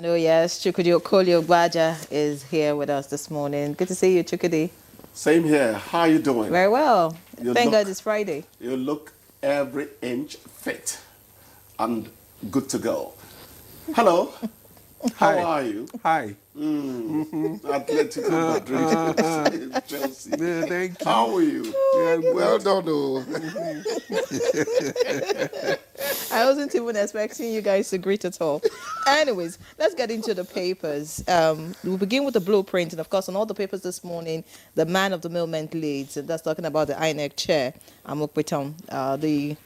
I know, yes. Chukudi Okolio Gbaja is here with us this morning. Good to see you, Chukudi. Same here. How are you doing? Very well. You Thank look, God it's Friday. You look every inch fit and good to go. Hello. How are you? Hi. Atletico Madrid. Chelsea. Yeah, thank you. How are you? Well done. Oh. I wasn't even expecting you guys to greet at all. Anyways, let's get into the papers. We'll begin with the blueprint. And of course, on all the papers this morning, the man of the moment leads. And that's talking about the INEC chair, Amokweton. The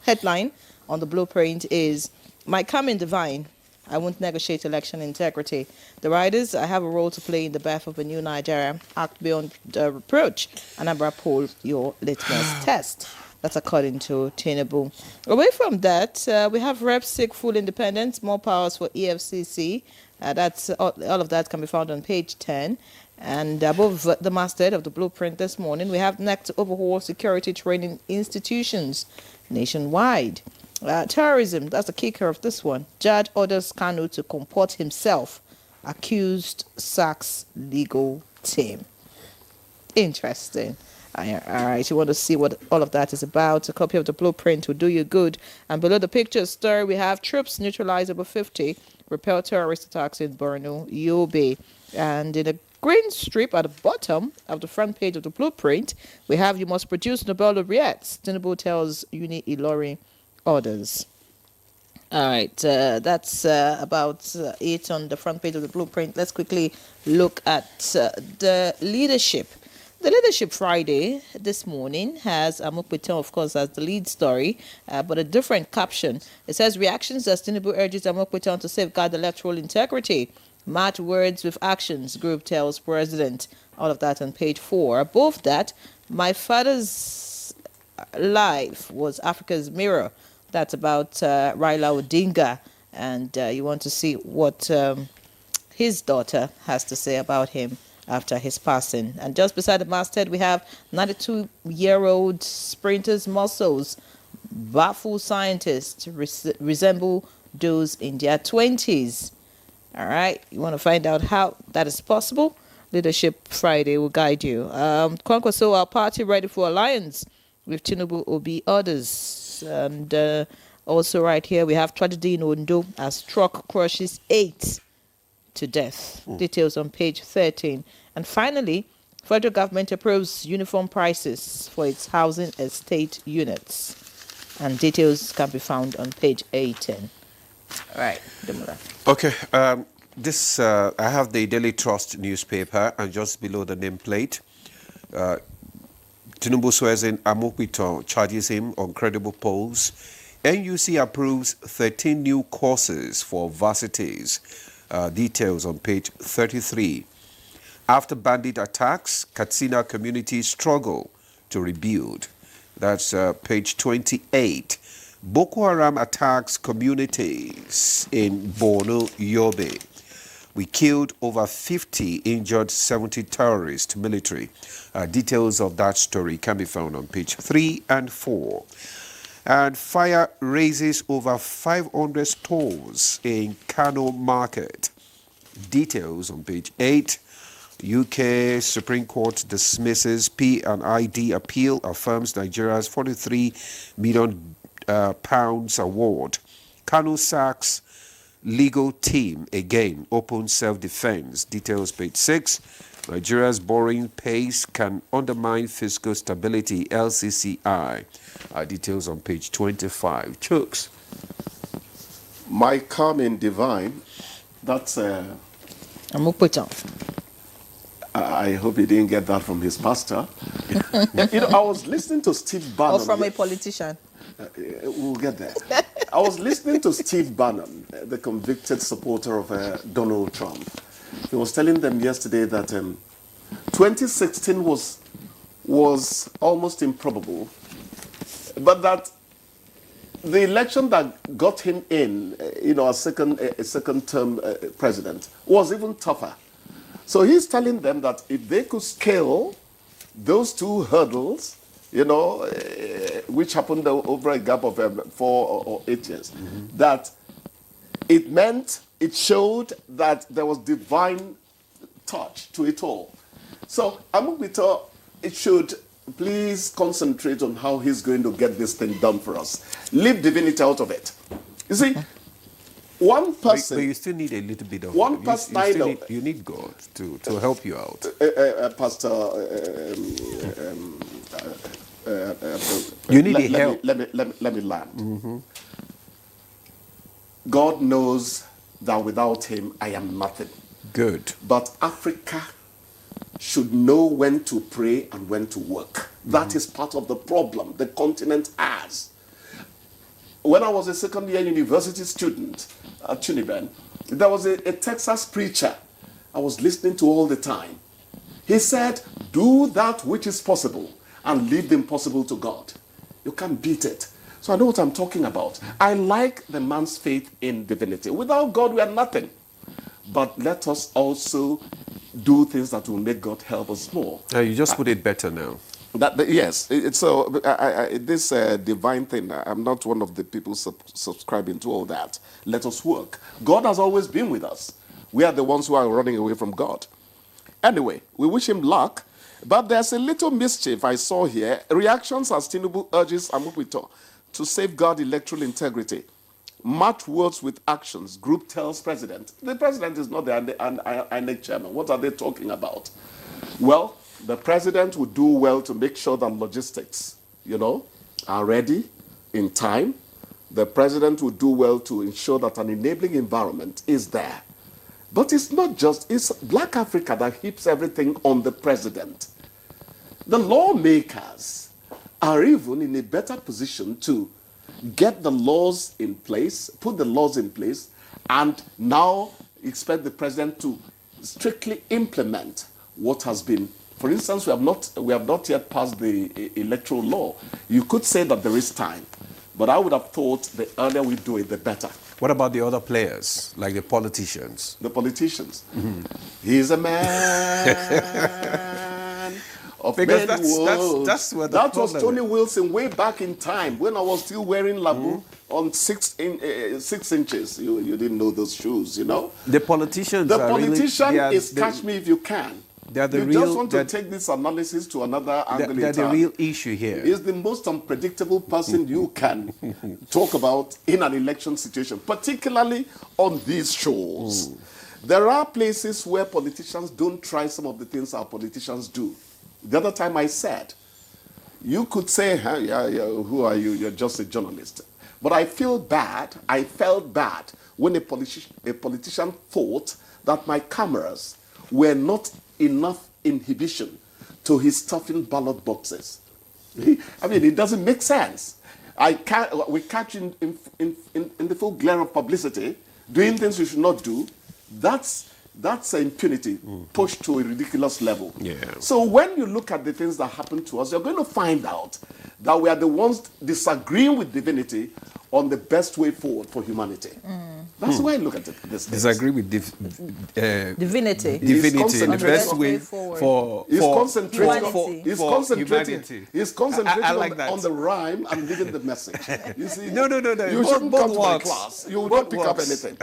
headline on the blueprint is, "My coming divine. I won't negotiate election integrity. The riders, I have a role to play in the birth of a new Nigeria. Act beyond reproach. Anambra poll your litmus test." That's according to Tinubu. Away from that, we have reps seek full independence, more powers for EFCC. That's all of that can be found on page 10. And above the masthead of the blueprint this morning, we have NEC to overhaul security training institutions nationwide. Terrorism, that's the kicker of this one. Judge orders Kanu to comport himself. Accused sacks legal team. Interesting. All right, you want to see what all of that is about. A copy of the blueprint will do you good. And below the picture story, we have troops neutralize over 50, repel terrorist attacks in Borno, Yobe. And in a green strip at the bottom of the front page of the blueprint, we have you must produce Nobel laureates. Tinubu tells Uni Ilori orders. All right, that's about it on the front page of the blueprint. Let's quickly look at the leadership. The Leadership Friday this morning has Amokweton, of course, as the lead story, but a different caption. It says, reactions as Tinubu urges Amokweton to safeguard electoral integrity. Match words with actions, group tells president. All of that on page 4. Above that, my father's life was Africa's mirror. That's about Raila Odinga. And you want to see what his daughter has to say about him after his passing. And just beside the masthead, we have 92-year-old sprinters' muscles. Baffle scientists resemble those in their 20s. All right, you want to find out how that is possible? Leadership Friday will guide you. Kwankwaso, our party ready for alliance with Tinubu Obi others. And also right here, we have tragedy in Ondo as truck crushes 8 to death. Details on page 13. And finally, federal government approves uniform prices for its housing estate units. And details can be found on page 18. All right, Demola. Okay, I have the Daily Trust newspaper, and just below the nameplate, Tinubu swears in Amokweton, charges him on credible polls. NUC approves 13 new courses for varsities. Details on page 33. After bandit attacks, Katsina communities struggle to rebuild. That's page 28. Boko Haram attacks communities in Borno, Yobe. We killed over 50, injured 70 terrorist military. Details of that story can be found on page 3 and 4. And fire raises over 500 stores in Kano Market. Details on page 8. UK Supreme Court dismisses P&ID appeal, affirms Nigeria's £43 million award. Kano sacks legal team again, open self-defense. Details page 6. Nigeria's borrowing pace can undermine fiscal stability, LCCI. Details on page 25. Chooks. My coming divine. That's Amokweton. I hope he didn't get that from his pastor. I was listening to Steve Bannon. Or from a politician. We'll get there. I was listening to Steve Bannon, the convicted supporter of Donald Trump. He was telling them yesterday that 2016 was almost improbable, but that the election that got him in, a second term president, was even tougher. So he's telling them that if they could scale those two hurdles, which happened over a gap of 4 or 8 years, that it meant it showed that there was divine touch to it all. So Amukbito, it should please concentrate on how he's going to get this thing done for us. Leave divinity out of it. You see, one person... But you still need a little bit of... One person I know... You need God to help you out. Pastor... you need help. Let me land. God knows that without him, I am nothing. Good. But Africa should know when to pray and when to work. That is part of the problem the continent has. When I was a second-year university student at Tuniben, there was a Texas preacher I was listening to all the time. He said, do that which is possible and leave the impossible to God. You can't beat it. So I know what I'm talking about. I like the man's faith in divinity. Without God, we are nothing. But let us also do things that will make God help us more. You just put it better now. Yes. So this divine thing, I'm not one of the people subscribing to all that. Let us work. God has always been with us. We are the ones who are running away from God. Anyway, we wish him luck. But there's a little mischief I saw here. Reactions as Tinubu urges Amukbito to safeguard electoral integrity. Match words with actions. Group tells president. The president is not the INEC chairman. What are they talking about? Well, the president would do well to make sure that logistics, are ready in time. The president would do well to ensure that an enabling environment is there. But it's not just, it's Black Africa that heaps everything on the president. The lawmakers are even in a better position to get the laws in place, put the laws in place, and now expect the president to strictly implement what has been. For instance, we have not yet passed the electoral law. You could say that there is time, but I would have thought the earlier we do it, the better. What about the other players, like the politicians? The politicians. He's a man of because many words. that's what that was Tony Wilson way back in time when I was still wearing labu on 6 inches. You didn't know those shoes, The politicians. The politician is catch me if you can. They're the you real, just want to take this analysis to another angle. They're the real issue here. Is the most unpredictable person you can talk about in an election situation, particularly on these shores. There are places where politicians don't try some of the things our politicians do. The other time I said, you could say, who are you? You're just a journalist. But I felt bad when a politician thought that my cameras were not enough inhibition to his stuffing ballot boxes. I mean, it doesn't make sense. We catch in the full glare of publicity doing things we should not do. That's impunity pushed to a ridiculous level. Yeah. So when you look at the things that happen to us, you're going to find out that we are the ones disagreeing with divinity on the best way forward for humanity. That's the way I look at it. Disagree with divinity. Divinity, the best way for humanity. He's concentrating on the rhyme and giving the message. You see, no. You shouldn't come to my class. You will not pick up anything.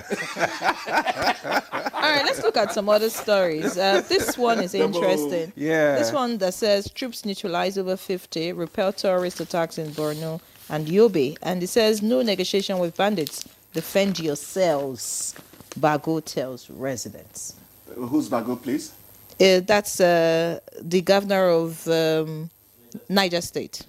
All right, let's look at some other stories. This one is interesting. Yeah. This one that says troops neutralize over 50, repel terrorist attacks in Borno and Yobe. And it says no negotiation with bandits. Defend yourselves, Bago tells residents. Who's Bago, please? That's the governor of Niger State.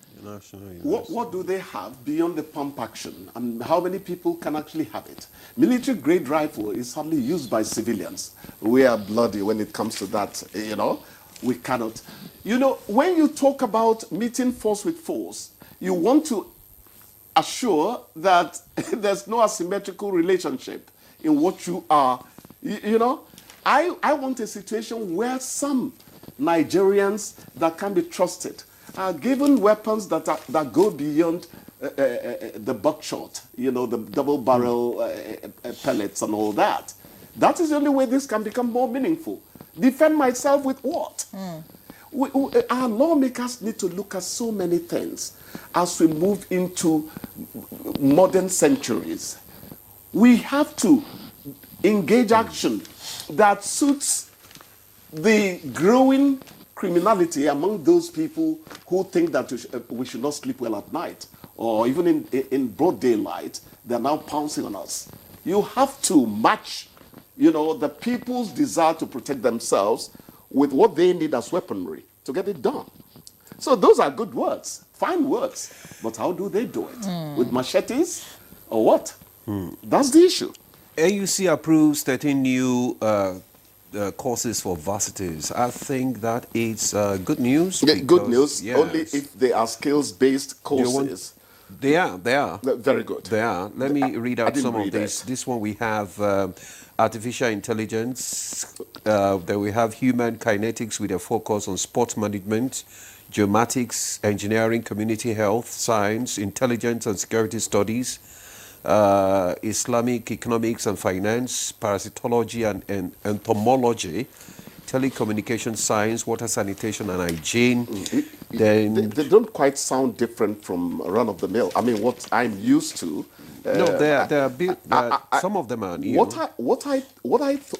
What do they have beyond the pump action? And how many people can actually have it? Military-grade rifle is hardly used by civilians. We are bloody when it comes to that, We cannot. When you talk about meeting force with force, you want to assure that there's no asymmetrical relationship in what you are. I want a situation where some Nigerians that can be trusted are given weapons that go beyond the buckshot, the double barrel pellets and all that. That is the only way this can become more meaningful. Defend myself with what? Our lawmakers need to look at so many things as we move into modern centuries. We have to engage action that suits the growing criminality among those people who think that we should not sleep well at night, or even in broad daylight, they're now pouncing on us. You have to match, the people's desire to protect themselves with what they need as weaponry to get it done. So those are good words, fine words. But how do they do it? With machetes or what? That's the issue. AUC approves 13 new courses for varsities. I think that is good news. Yeah, good news, yes, only if they are skills-based courses. They are. Very good. They are. Let me read out some of these. it. This one we have artificial intelligence. Then we have human kinetics with a focus on sports management, geomatics, engineering, community health, science, intelligence and security studies, Islamic economics and finance, parasitology and entomology, telecommunication science, water sanitation and hygiene. Then they don't quite sound different from run-of-the-mill. I mean, what I'm used to. No, they are big. Some of them are new. What I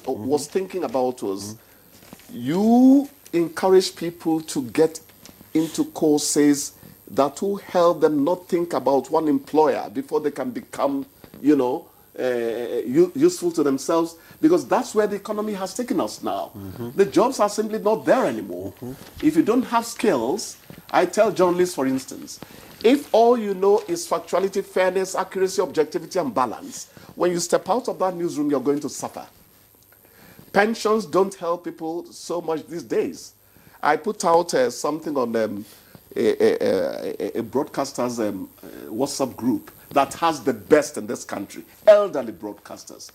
was thinking about was, you encourage people to get into courses that will help them not think about one employer before they can become, useful to themselves, because that's where the economy has taken us now. The jobs are simply not there anymore. If you don't have skills, I tell journalists, for instance, if all you know is factuality, fairness, accuracy, objectivity, and balance, when you step out of that newsroom, you're going to suffer. Pensions don't help people so much these days. I put out something on a broadcaster's WhatsApp group that has the best in this country, elderly broadcasters.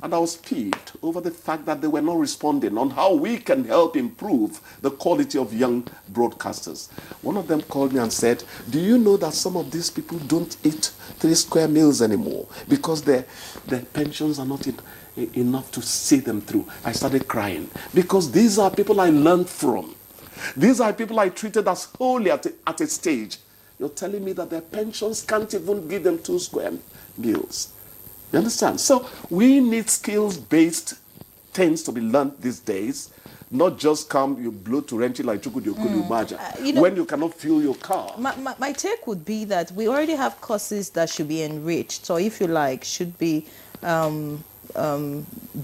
And I was peeved over the fact that they were not responding on how we can help improve the quality of young broadcasters. One of them called me and said, do you know that some of these people don't eat 3 square meals anymore because their pensions are not enough to see them through? I started crying, because these are people I learned from. These are people I treated as holy at a stage. You're telling me that their pensions can't even give them 2 square meals. You understand? So we need skills-based things to be learned these days, not just you blow to rent it like Chukwudi Umaja when you cannot fuel your car. My take would be that we already have courses that should be enriched, or if you like, should be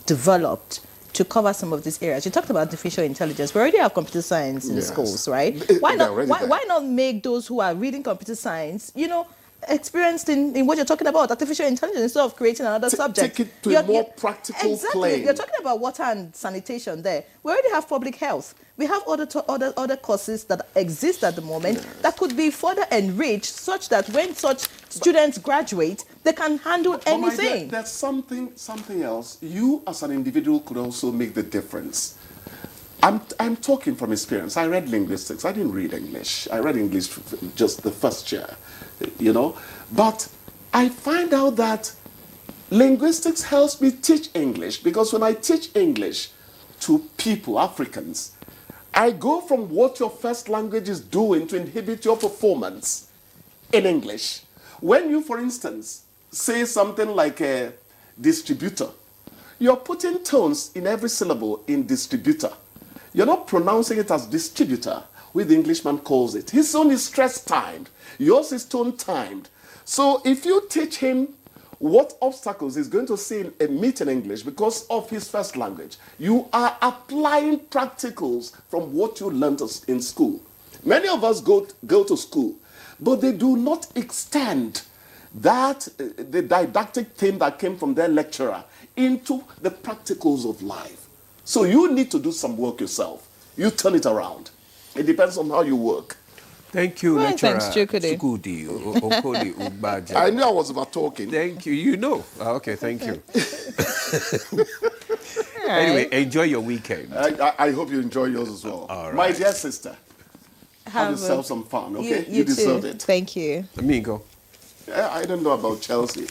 developed to cover some of these areas. You talked about artificial intelligence. We already have computer science in schools, right? Why not make those who are reading computer science, experienced in what you're talking about, artificial intelligence, instead of creating another subject? Take it to a more practical plane. You're talking about water and sanitation there. We already have public health. We have other courses that exist at the moment that could be further enriched, such that when such students graduate, they can handle anything. There's something else. You as an individual could also make the difference. I'm talking from experience. I read linguistics. I didn't read English. I read English just the first year, But I find out that linguistics helps me teach English, because when I teach English to people, Africans, I go from what your first language is doing to inhibit your performance in English. When you, for instance, say something like a distributor, you're putting tones in every syllable in distributor. You're not pronouncing it as distributor, which the Englishman calls it. His own is stress-timed. Yours is tone-timed. So if you teach him what obstacles he's going to see meet in English because of his first language, you are applying practicals from what you learned in school. Many of us go to school, but they do not extend the didactic thing that came from their lecturer into the practicals of life. So you need to do some work yourself. You turn it around. It depends on how you work. Thank you, Well, lecturer. thanks, Chukwudi. Okoli Ubaja. I knew I was about talking. Thank you. You know. Okay, thank you. All Anyway, right. enjoy your weekend. I hope you enjoy yours as well. All right. My dear sister, have yourself some fun, okay? You deserve too. it. Thank you. Amigo. I don't know about Chelsea.